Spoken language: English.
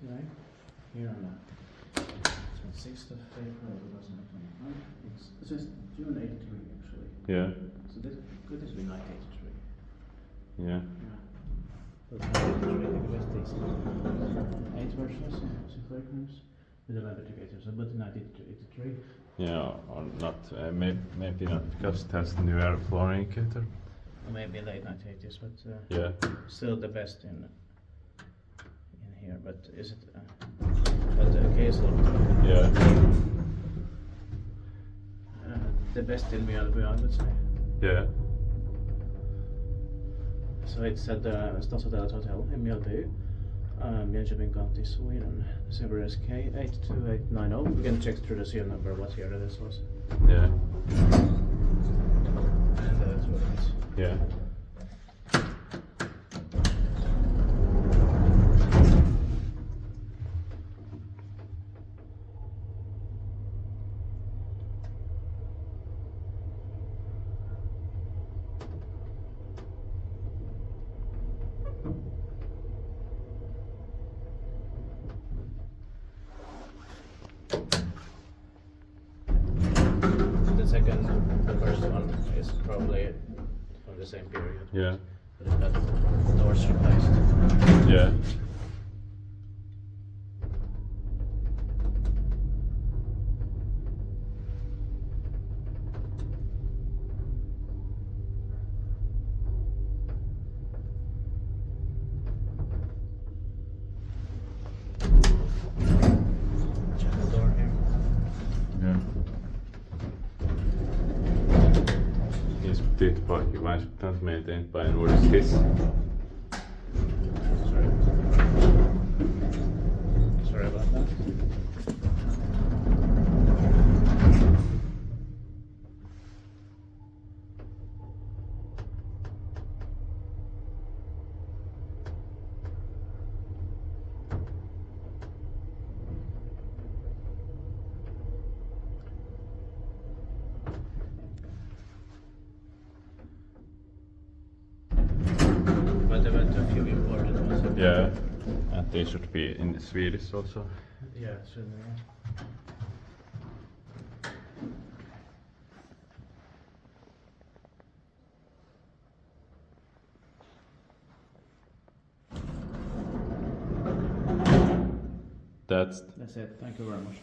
today. Here on the 6th of April 2021. It says June 83 actually. Yeah. So this could have been like 83. Yeah. But 83 with these 8 versions, 6 fragments with 11 together. So but in 1983. Yeah, or not, maybe not, because it has new airflow indicator. Or maybe late 1980s, but Yeah. still the best in here. But is it? But the case looked. Yeah. The best in Mjölby, I would say. Yeah. So it's at the Stadshotell in Mjölby, Mjölby County, Sweden. Server SK 82890. We can check through the serial number what year this was. Yeah. And that's what it is. Yeah. The first one is probably from the same period. Yeah. But it got doors replaced. Yeah. Check the door here. Yeah. Dit pakje waar je het maintained by an order skis. Sorry. Sorry about that. But there were a few imported ones. Yeah. And they should be in Swedish also. Yeah, it should be. That's That's it. Thank you very much.